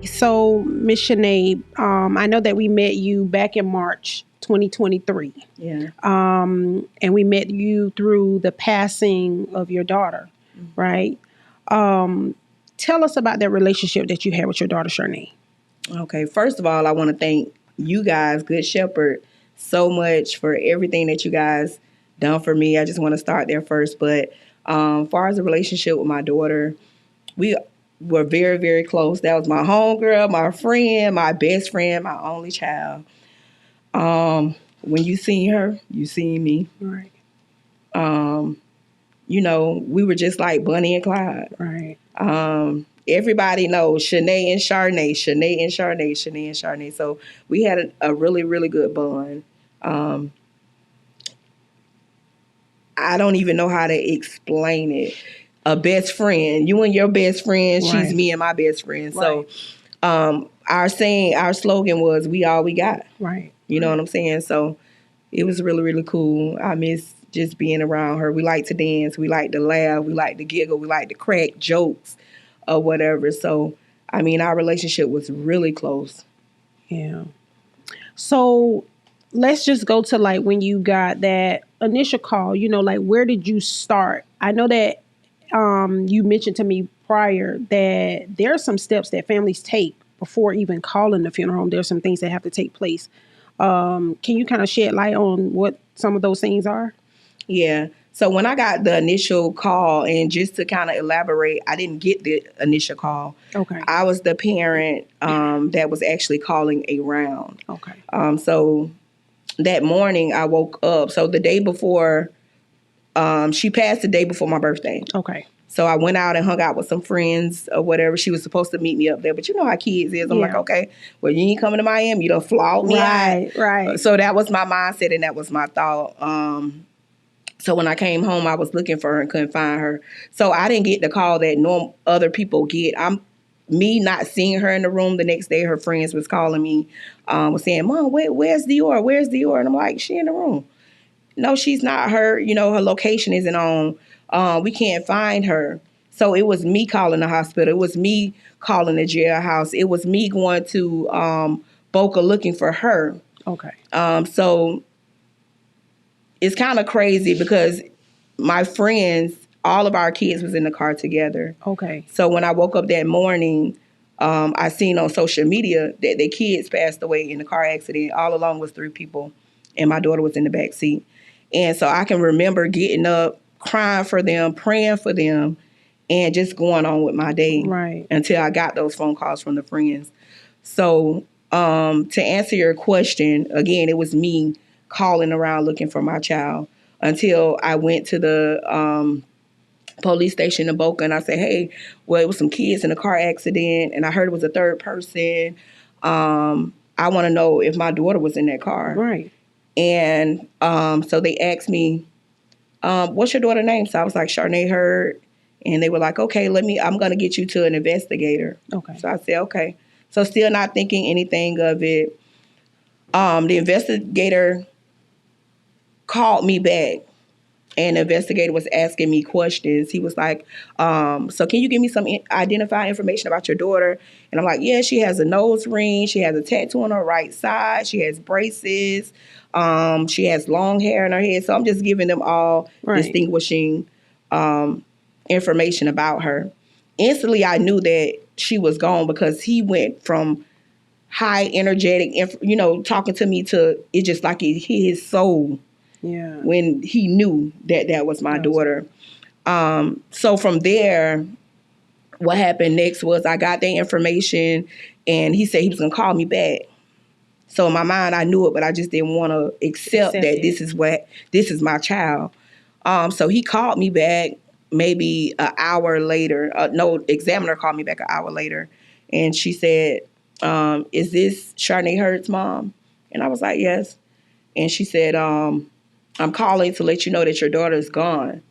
So, Miss Shanae, I know that we met you back in March 2023. Yeah. And we met you through the passing of your daughter, right? Um, Tell us about that relationship that you had with your daughter, Shanae. Okay. First of all, I want to thank you guys, Good Shepherd, so much for everything that you guys done for me. I just want to start there first. But far as the relationship with my daughter, we were very, very close. That was my homegirl, my friend, my best friend, my only child. When you seen her, you seen me. Right, Um, we were just like Bunny and Clyde. right. Everybody knows Shanae and Charnay, Shanae and Charnay, Shanae and Charnay. So we had a really, really good bond. Um, I don't even know how to explain it. A best friend, you and your best friend, she's Right. me and my best friend. So Right. our slogan was "We all we got." Right. You know what I'm saying? So it was really, really cool. I miss just being around her. We like to dance. We like to laugh. We like to giggle. We like to crack jokes or whatever. So, I mean, our relationship was really close. Yeah. So let's just go to like when you got that initial call, like where did you start? I know that you mentioned to me prior that there are some steps that families take before even calling the funeral home. There's some things that have to take place. Can you kind of shed light on what some of those things are? Yeah. So when I got the initial call, and just to kind of elaborate, I didn't get the initial call. Okay. I was the parent that was actually calling around. Okay. So that morning I woke up. So the day before, she passed the day before my birthday. Okay. So I went out and hung out with some friends or whatever. She was supposed to meet me up there, but you know how kids is. I'm like, okay, well, you ain't coming to Miami. You done flawed me out. Right. So that was my mindset and that was my thought. So when I came home, I was looking for her and couldn't find her. So I didn't get the call that normal other people get. Me not seeing her in the room the next day. Her friends was calling me, was saying, "Mom, where's Dior? Where's Dior?" And I'm like, "She in the room." No, she's not. Her location isn't on. We can't find her. So it was me calling the hospital. It was me calling the jailhouse. It was me going to Boca looking for her. Okay. So it's kind of crazy because my friends, all of our kids was in the car together. Okay. So when I woke up that morning, I seen on social media that their kids passed away in a car accident. All along was 3 people, and my daughter was in the back seat. And so I can remember getting up, crying for them, praying for them, and just going on with my day until I got those phone calls from the friends. So to answer your question, again, it was me calling around looking for my child until I went to the police station in Boca and I said, hey, well, it was some kids in a car accident and I heard it was a third person. I want to know if my daughter was in that car. Right. And so they asked me, what's your daughter's name? So I was like, Charnay Hurd. And they were like, okay, I'm going to get you to an investigator. Okay. So I said, okay. So still not thinking anything of it. The investigator called me back. And the investigator was asking me questions. He was like, so can you give me some identifying information about your daughter? And I'm like, yeah, she has a nose ring. She has a tattoo on her right side. She has braces. She has long hair in her head. So I'm just giving them all distinguishing information about her. Instantly, I knew that she was gone because he went from high energetic, talking to me to it just like it hit his soul. Yeah. When he knew that was my daughter. So from there, what happened next was I got the information and he said he was going to call me back. So in my mind, I knew it, but I just didn't want to accept that this is my child. So he called me back maybe an hour later. Examiner called me back an hour later. And she said, is this Charnay Hurd's mom? And I was like, yes. And she said, I'm calling to let you know that your daughter is gone.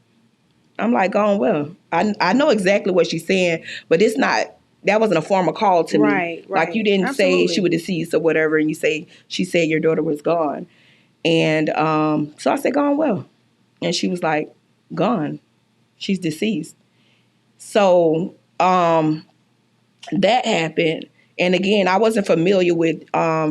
I'm like, gone well. I know exactly what she's saying, but that wasn't a formal call to me. Right. Like you didn't say she was deceased or whatever, and she said your daughter was gone. And so I said, gone well. And she was like, gone. She's deceased. So that happened. And again, I wasn't familiar with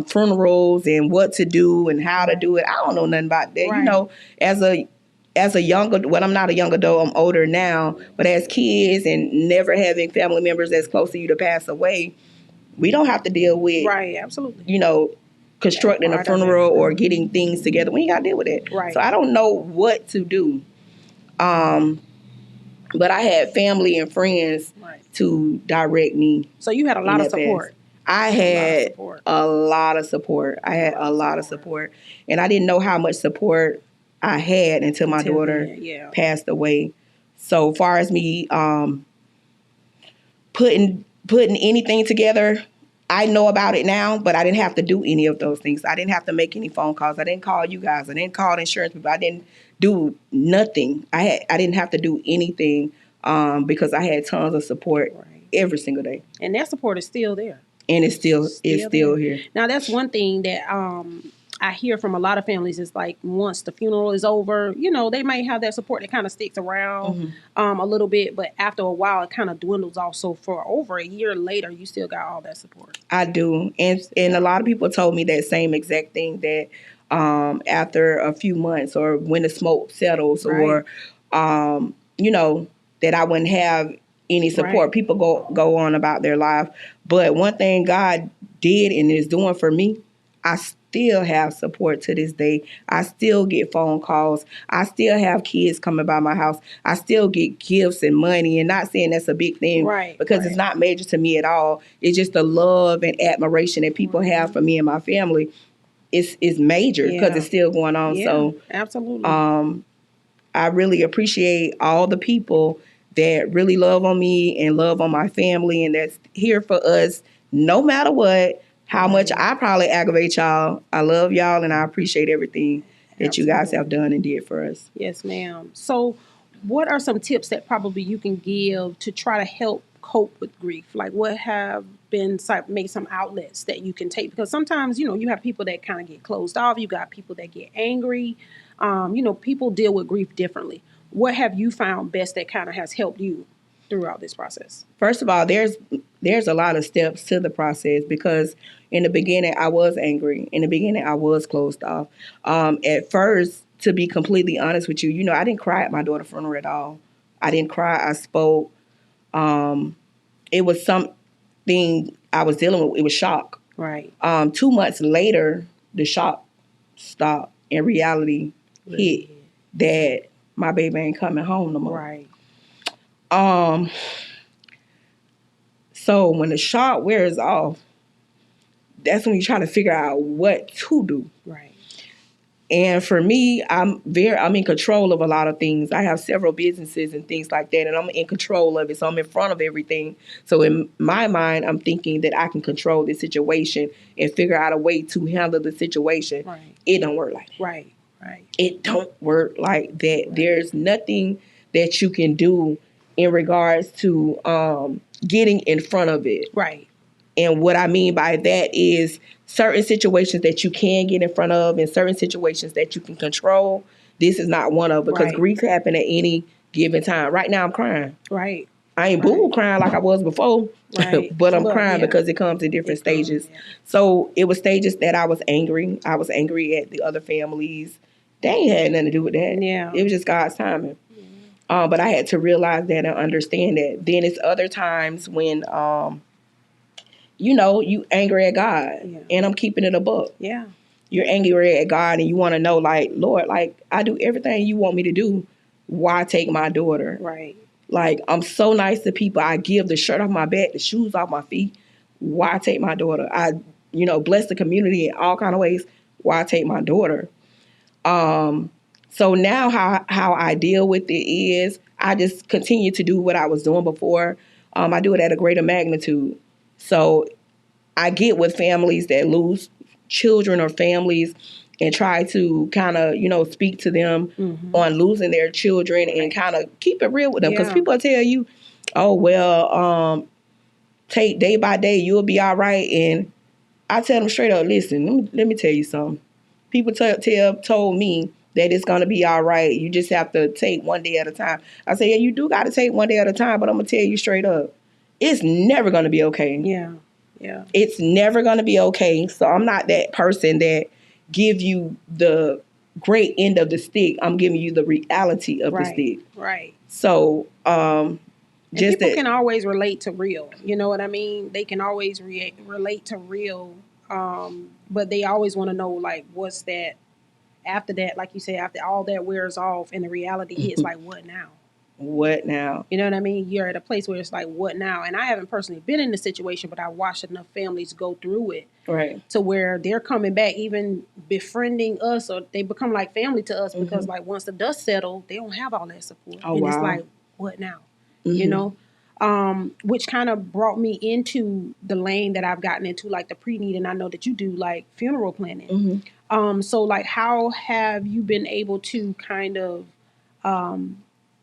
funerals and what to do and how to do it. I don't know nothing about that. Right. You know, as a younger, well, I'm not a young adult, I'm older now, but as kids and never having family members that's close to you to pass away, we don't have to deal with, Right, absolutely. you know, constructing a Part of it. funeral or getting things together. We ain't got to deal with it. Right. So I don't know what to do. But I had family and friends Right. to direct me. So you had a lot in of that path. support. I had a lot of support. I had a lot of support. And I didn't know how much support I had until my daughter then, yeah. passed away. So far as me putting anything together, I know about it now, but I didn't have to do any of those things. I didn't have to make any phone calls. I didn't call you guys. I didn't call the insurance people. I didn't do nothing. I didn't have to do anything because I had tons of support every single day. And that support is still there. And it's still here. Now that's one thing that I hear from a lot of families is like once the funeral is over, you know, they might have that support that kind of sticks around a little bit, but after a while it kind of dwindles off. So for over a year later, you still got all that support. I do. And a lot of people told me that same exact thing, that after a few months or when the smoke settles or, you know, that I wouldn't have any support. Right. People go on about their life. But one thing God did and is doing for me, I still have support to this day. I still get phone calls. I still have kids coming by my house. I still get gifts and money, and not saying that's a big thing, because it's not major to me at all. It's just the love and admiration that people have for me and my family. It's major because it's still going on. Yeah, so absolutely. I really appreciate all the people that really love on me and love on my family and that's here for us no matter what. How much I probably aggravate y'all. I love y'all and I appreciate everything that you guys have done and did for us. Yes, ma'am. So what are some tips that probably you can give to try to help cope with grief? Like what have been maybe some outlets that you can take? Because sometimes, you know, you have people that kind of get closed off. You got people that get angry. You know, people deal with grief differently. What have you found best that kind of has helped you throughout this process? First of all, there's a lot of steps to the process because in the beginning I was angry. In the beginning I was closed off. At first, to be completely honest with you, you know, I didn't cry at my daughter's funeral at all. I didn't cry. I spoke. It was something I was dealing with. It was shock. Right. 2 months later, the shock stopped and reality hit that my baby ain't coming home no more. Right. So when the shock wears off, that's when you try to figure out what to do. Right. And for me, I'm in control of a lot of things. I have several businesses and things like that, and I'm in control of it. So I'm in front of everything. So in my mind, I'm thinking that I can control the situation and figure out a way to handle the situation. Right. It don't work like that. Right. Right. It don't work like that. Right. There's nothing that you can do in regards to getting in front of it. Right. And what I mean by that is certain situations that you can get in front of and certain situations that you can control. This is not one of them because grief happen at any given time. Right now I'm crying. Right. I ain't boo crying like I was before, but I'm crying because it comes in different stages. So it was stages that I was angry. I was angry at the other families. They ain't had nothing to do with that. Yeah. It was just God's timing. But I had to realize that and understand that. Then it's other times when you know, you angry at God, and I'm keeping it a buck. Yeah. You're angry at God, and you want to know, like, Lord, like, I do everything you want me to do. Why take my daughter? Right. Like, I'm so nice to people. I give the shirt off my back, the shoes off my feet. Why take my daughter? I, you know, bless the community in all kind of ways. Why take my daughter? So now how I deal with it is I just continue to do what I was doing before. I do it at a greater magnitude. So I get with families that lose children or families and try to kind of, you know, speak to them on losing their children and kind of keep it real with them. Because people tell you, oh, well, take day by day, you'll be all right. And I tell them straight up, listen, let me tell you something. People told me that it's going to be all right. You just have to take one day at a time. I say, yeah, you do got to take one day at a time, but I'm going to tell you straight up. It's never going to be okay. Yeah. Yeah. It's never going to be okay. So I'm not that person that give you the great end of the stick. I'm giving you the reality of the stick. Right. So And just people that. can always relate to real. You know what I mean? They can always relate to real. But they always want to know, like, what's that after that? Like you say, after all that wears off and the reality hits, like, what now? What now? You know what I mean? You're at a place where it's like, what now? And I haven't personally been in the situation, but I watched enough families go through it. Right. To where they're coming back, even befriending us, or they become like family to us because, like, once the dust settles, they don't have all that support. Oh, and wow. It's like, what now? You know? Which kind of brought me into the lane that I've gotten into, like the pre-need, and I know that you do like funeral planning. So like, how have you been able to kind of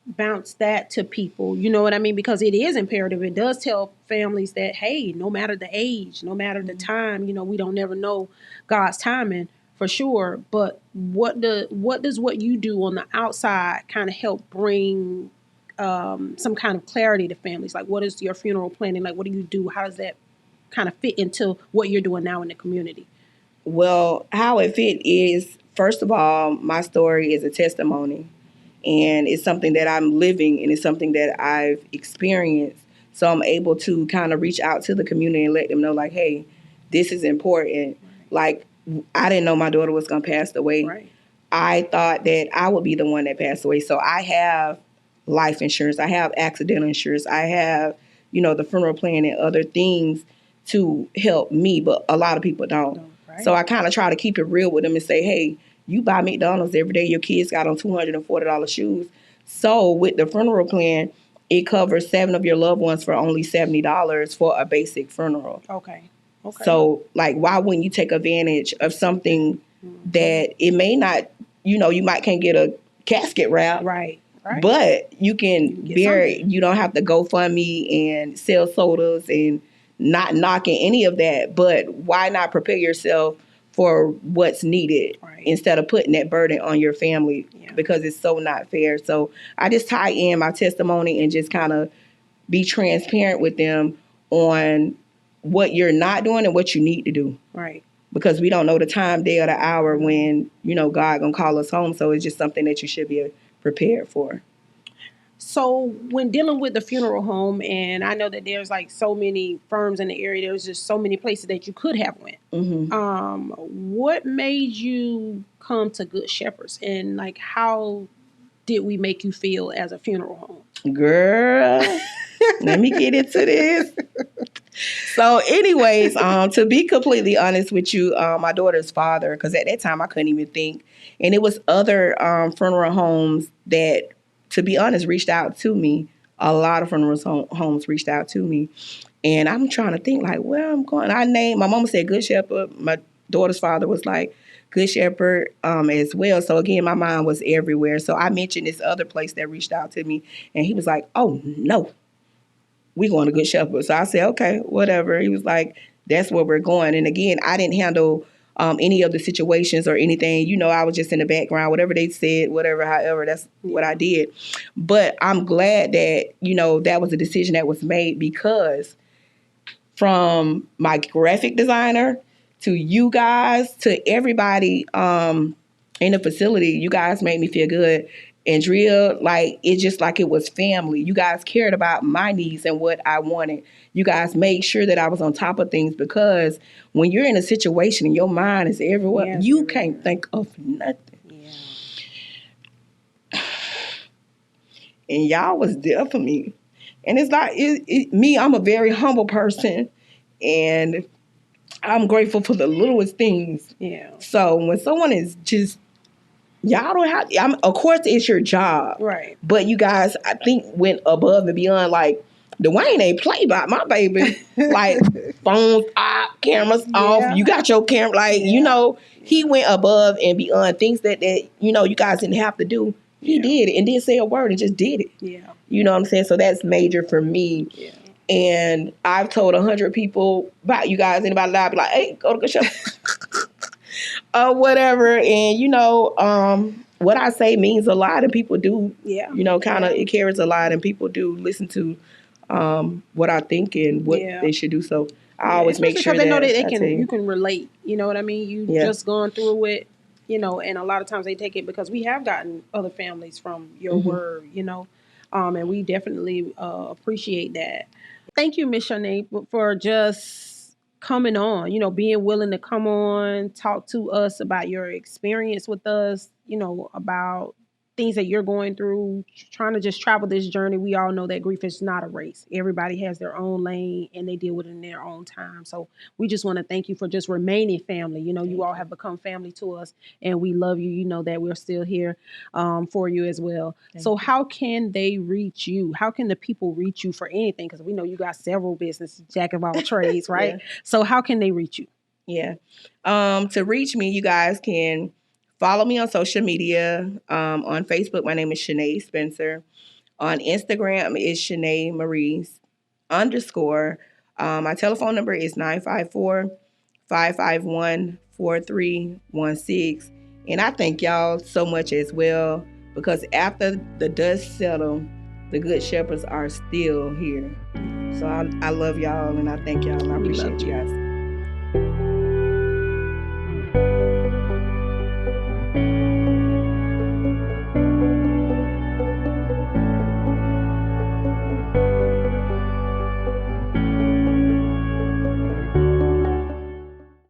bounce that to people? You know what I mean? Because it is imperative. It does tell families that, hey, no matter the age, no matter the time, you know, we don't never know God's timing for sure. But what does what you do on the outside kind of help bring some kind of clarity to families? Like, what is your funeral planning? Like, what do you do? How does that kind of fit into what you're doing now in the community? Well, how it fit is, first of all, my story is a testimony. And it's something that I'm living, and it's something that I've experienced. So I'm able to kind of reach out to the community and let them know, like, hey, this is important. Like, I didn't know my daughter was going to pass away. Right. I thought that I would be the one that passed away. So I have life insurance. I have accidental insurance. I have, you know, the funeral plan and other things to help me. But a lot of people don't. Right. So I kind of try to keep it real with them and say, hey, you buy McDonald's every day. Your kids got on $240 shoes. So with the funeral plan, it covers 7 of your loved ones for only $70 for a basic funeral. Okay. So, like, why wouldn't you take advantage of something that it may not, you know, you might can't get a casket wrap. Right. But you can bury, something. you don't have to GoFundMe and sell sodas and not knocking any of that. But why not prepare yourself for what's needed instead of putting that burden on your family, because it's so not fair. So I just tie in my testimony and just kind of be transparent with them on what you're not doing and what you need to do. Right. Because we don't know the time, day, or the hour when, you know, God gonna call us home. So it's just something that you should be prepared for. So when dealing with the funeral home, and I know that there's like so many firms in the area, there's just so many places that you could have went. What made you come to Good Shepherds, and like, how did we make you feel as a funeral home? Girl, let me get into this. So anyways, to be completely honest with you, my daughter's father, because at that time I couldn't even think, and it was other funeral homes that, to be honest, reached out to me. A lot of funeral homes reached out to me. And I'm trying to think, like, where I'm going. My mama said Good Shepherd. My daughter's father was like Good Shepherd as well. So again, my mind was everywhere. So I mentioned this other place that reached out to me, and he was like, oh, no, we going to Good Shepherd. So I said, okay, whatever. He was like, that's where we're going. And again, I didn't handle any of the situations or anything. You know, I was just in the background, whatever they said, whatever, however, that's what I did. But I'm glad that, you know, that was a decision that was made, because from my graphic designer to you guys to everybody in the facility, you guys made me feel good. Andrea, like, it's just like it was family. You guys cared about my needs and what I wanted. You guys made sure that I was on top of things, because when you're in a situation and your mind is everywhere, you can't think of nothing. Yeah. And y'all was there for me. And it's like, me, I'm a very humble person, and I'm grateful for the littlest things. Yeah. So when someone is just, y'all don't have, of course it's your job. Right. But you guys, I think, went above and beyond. Like, Dwayne ain't play by my baby. Like, phones off, cameras off. You got your camera. Like, you know, he went above and beyond things that you know, you guys didn't have to do. He did it and didn't say a word and just did it. Yeah. You know what I'm saying? So that's major for me. Yeah. And I've told 100 people about you guys. Anybody lie, be like, hey, go to Good Shepherd. Whatever. And, you know, what I say means a lot, and people do, you know, kind of, it carries a lot, and people do listen to what I think and what they should do. So I always make sure because they know that I tell you can relate. You know what I mean? You Yeah. just gone through it, you know, and a lot of times they take it because we have gotten other families from your Mm-hmm. word, you know, and we definitely appreciate that. Thank you, Miss Shanae, for just coming on, you know, being willing to come on, talk to us about your experience with us, you know, about things that you're going through, trying to just travel this journey. We all know that grief is not a race. Everybody has their own lane and they deal with it in their own time. So we just want to thank you for just remaining family. You know, you all have become family to us and we love you. You know that we're still here for you as well. So how can they reach you? How can the people reach you for anything? Because we know you got several businesses, jack of all trades, right? Yeah. So how can they reach you? Yeah. To reach me, you guys can follow me on social media. On Facebook, my name is Shanae Spencer. On Instagram is Shanae Marie _ my telephone number is 954-551-4316. And I thank y'all so much as well, because after the dust settles, the good shepherds are still here. So I love y'all and I thank y'all and I appreciate you guys.